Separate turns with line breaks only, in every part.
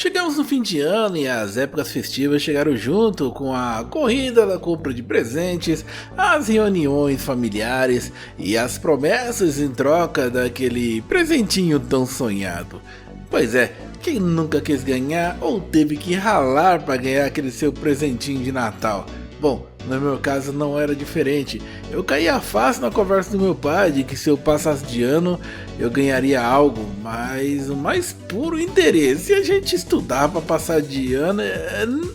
Chegamos no fim de ano e as épocas festivas chegaram junto com a corrida da compra de presentes, as reuniões familiares e as promessas em troca daquele presentinho tão sonhado. Pois é, quem nunca quis ganhar ou teve que ralar para ganhar aquele seu presentinho de Natal? Bom, no meu caso não era diferente. Eu caía fácil na conversa do meu pai de que se eu passasse de ano eu ganharia algo, mas o mais puro interesse. A gente estudava para passar de ano,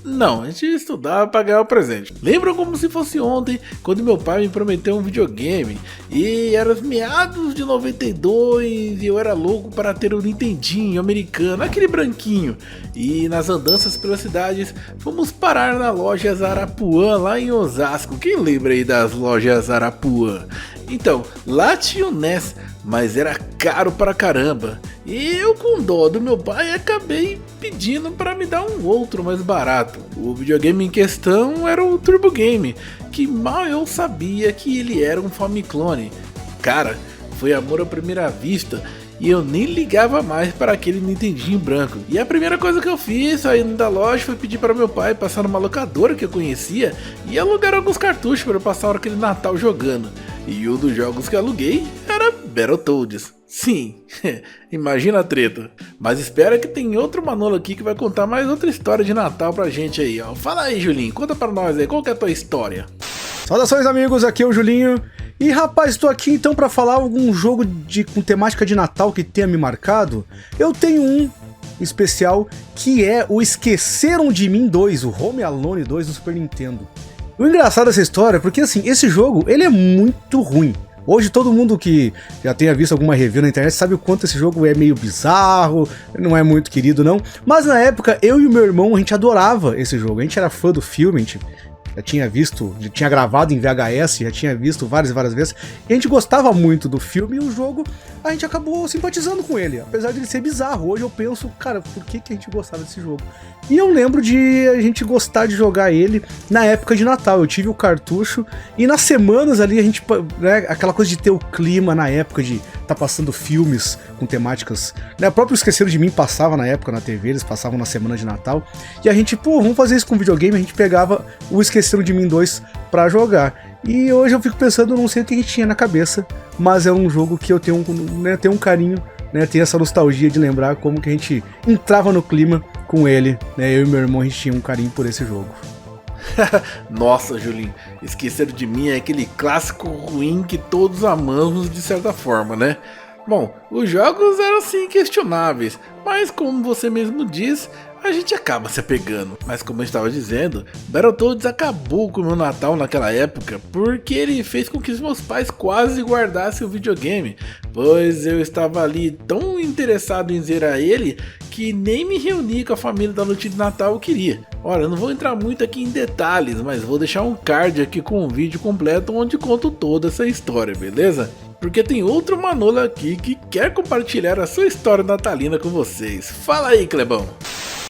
não, a gente estudava para ganhar o presente. Lembro como se fosse ontem, quando meu pai me prometeu um videogame e era os meados de 92 e eu era louco para ter um Nintendinho americano, aquele branquinho. E nas andanças pelas cidades fomos parar na loja Zarapuã lá em Osasco. Quem lembra aí das lojas Zarapuã? Então, lá tinha o NES, mas era caro pra caramba. E eu, com dó do meu pai, acabei pedindo para me dar um outro mais barato. O videogame em questão era o Turbo Game, que mal eu sabia que ele era um Famiclone. Cara, foi amor à primeira vista. E eu nem ligava mais para aquele Nintendinho branco. E a primeira coisa que eu fiz saindo da loja foi pedir para meu pai passar numa locadora que eu conhecia e alugar alguns cartuchos para eu passar aquele Natal jogando. E um dos jogos que aluguei era Battletoads. Sim, imagina a treta. Mas espera que tem outro Manolo aqui que vai contar mais outra história de Natal pra gente aí, ó. Fala aí, Julinho, conta pra nós aí, qual que é a tua história?
Saudações, amigos, aqui é o Julinho. E rapaz, estou aqui então para falar algum jogo com temática de Natal que tenha me marcado. Eu tenho um especial que é o Esqueceram de Mim 2, o Home Alone 2 do Super Nintendo. O engraçado dessa história é porque assim, esse jogo ele é muito ruim. Hoje todo mundo que já tenha visto alguma review na internet sabe o quanto esse jogo é meio bizarro, não é muito querido não. Mas na época eu e o meu irmão a gente adorava esse jogo, a gente era fã do filme, a gente já tinha visto, já tinha gravado em VHS, já tinha visto várias e várias vezes, e a gente gostava muito do filme e o jogo a gente acabou simpatizando com ele, apesar de ele ser bizarro. Hoje eu penso, cara, por que a gente gostava desse jogo? E eu lembro de a gente gostar de jogar ele na época de Natal. Eu tive o cartucho e nas semanas ali a gente, né, aquela coisa de ter o clima na época de tá passando filmes com temáticas, né, o próprio Esqueceram de Mim passava na época na TV, eles passavam na semana de Natal, e a gente, pô, vamos fazer isso com videogame, a gente pegava o Esqueceram de Mim 2 pra jogar. E hoje eu fico pensando, não sei o que a gente tinha na cabeça, mas é um jogo que eu tenho, né, tenho um carinho, né, tenho essa nostalgia de lembrar como que a gente entrava no clima com ele, né, eu e meu irmão a gente tinha um carinho por esse jogo.
Nossa, Julinho, Esqueceram de Mim é aquele clássico ruim que todos amamos de certa forma, né? Bom, os jogos eram sim questionáveis, mas como você mesmo diz, a gente acaba se apegando. Mas como eu estava dizendo, Battletoads acabou com o meu Natal naquela época, porque ele fez com que os meus pais quase guardassem o videogame, pois eu estava ali tão interessado em zerar ele, que nem me reuni com a família da noite de Natal eu queria. Olha, eu não vou entrar muito aqui em detalhes, mas vou deixar um card aqui com um vídeo completo onde conto toda essa história, beleza? Porque tem outro Manolo aqui que quer compartilhar a sua história natalina com vocês. Fala aí, Clebão!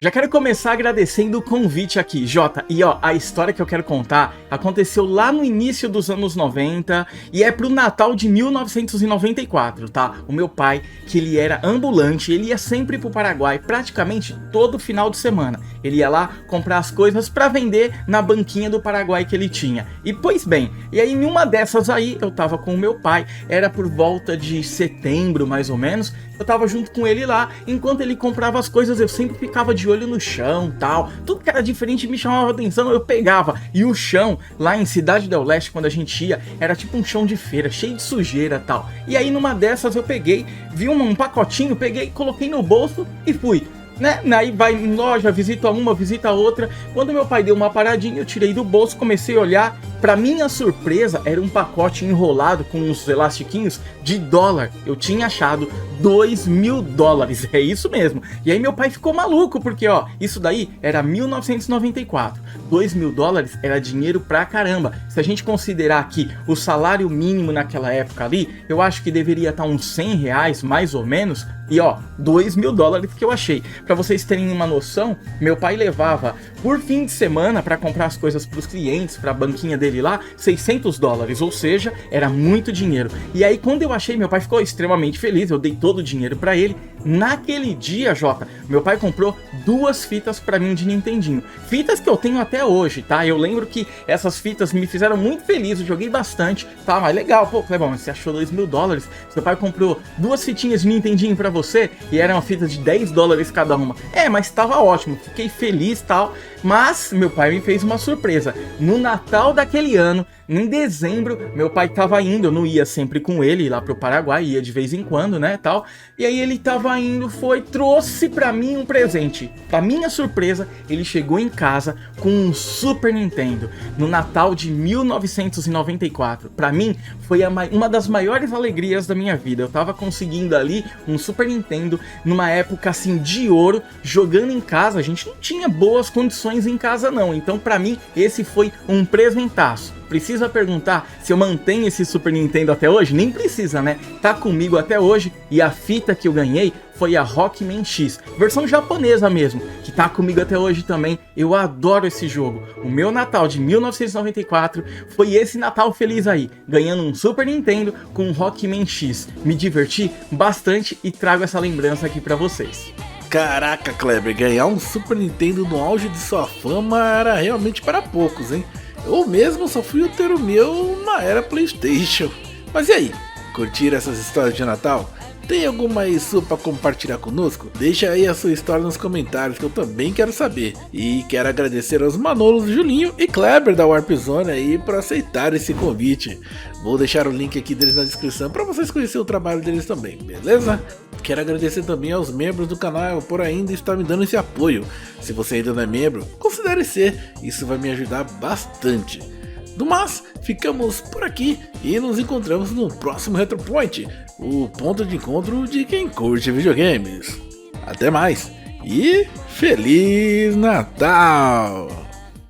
Já quero começar agradecendo o convite aqui, Jota, e ó, a história que eu quero contar aconteceu lá no início dos anos 90 e é pro Natal de 1994, tá? O meu pai, que ele era ambulante, ele ia sempre pro Paraguai, praticamente todo final de semana. Ele ia lá comprar as coisas pra vender na banquinha do Paraguai que ele tinha. E pois bem, e aí em uma dessas aí, eu tava com o meu pai, era por volta de setembro mais ou menos, eu tava junto com ele lá, enquanto ele comprava as coisas eu sempre ficava de olho no chão, tal, tudo que era diferente me chamava atenção, eu pegava, e o chão, lá em Cidade del Leste, quando a gente ia, era tipo um chão de feira, cheio de sujeira, tal, e aí numa dessas eu peguei, vi um pacotinho, peguei, coloquei no bolso e fui, né, aí vai em loja, visita uma, visita outra, quando meu pai deu uma paradinha, eu tirei do bolso, comecei a olhar, pra minha surpresa, era um pacote enrolado com uns elastiquinhos de dólar, eu tinha achado $2.000, é isso mesmo, e aí meu pai ficou maluco, porque ó, isso daí era 1994, $2.000 era dinheiro pra caramba, se a gente considerar que o salário mínimo naquela época ali, eu acho que deveria estar uns R$100 mais ou menos, e ó, $2.000 que eu achei. Pra vocês terem uma noção, meu pai levava por fim de semana pra comprar as coisas pros clientes, pra banquinha dele lá, $600, ou seja, era muito dinheiro. E aí quando eu achei, meu pai ficou extremamente feliz, eu dei todo o dinheiro pra ele, Naquele dia, Jota, meu pai comprou 2 fitas pra mim de Nintendinho. Fitas que eu tenho até hoje, tá? Eu lembro que essas fitas me fizeram muito feliz, eu joguei bastante, tá? Mas legal, pô, Clebão, mas você achou $2.000? Seu pai comprou 2 fitinhas de Nintendinho pra você e era uma fita de $10 cada uma. Mas tava ótimo, fiquei feliz e tal. Mas meu pai me fez uma surpresa. No Natal daquele ano, em dezembro, meu pai tava indo, eu não ia sempre com ele lá pro Paraguai, ia de vez em quando, né, tal. E aí ele tava indo, trouxe pra mim um presente. Pra minha surpresa, ele chegou em casa com um Super Nintendo no Natal de 1994. Pra mim, foi uma das maiores alegrias da minha vida. Eu tava conseguindo ali um Super Nintendo numa época assim de ouro, jogando em casa. A gente não tinha boas condições em casa não, então pra mim esse foi um presentaço. Precisa perguntar se eu mantenho esse Super Nintendo até hoje? Nem precisa, né? Tá comigo até hoje e a fita que eu ganhei foi a Rockman X, versão japonesa mesmo, que tá comigo até hoje também. Eu adoro esse jogo. O meu Natal de 1994 foi esse Natal feliz aí, ganhando um Super Nintendo com um Rockman X. Me diverti bastante e trago essa lembrança aqui pra vocês.
Caraca, Kleber, ganhar um Super Nintendo no auge de sua fama era realmente para poucos, hein? Eu mesmo só fui ter o meu na era PlayStation. Mas e aí, curtiram essas histórias de Natal? Tem alguma aí sua pra compartilhar conosco? Deixa aí a sua história nos comentários que eu também quero saber. E quero agradecer aos Manolos, Julinho e Kleber da Warp Zone aí por aceitar esse convite. Vou deixar o link aqui deles na descrição para vocês conhecerem o trabalho deles também, beleza? Quero agradecer também aos membros do canal por ainda estar me dando esse apoio. Se você ainda não é membro, considere ser, isso vai me ajudar bastante. Do mais, ficamos por aqui e nos encontramos no próximo Retropoint, o ponto de encontro de quem curte videogames. Até mais e Feliz Natal!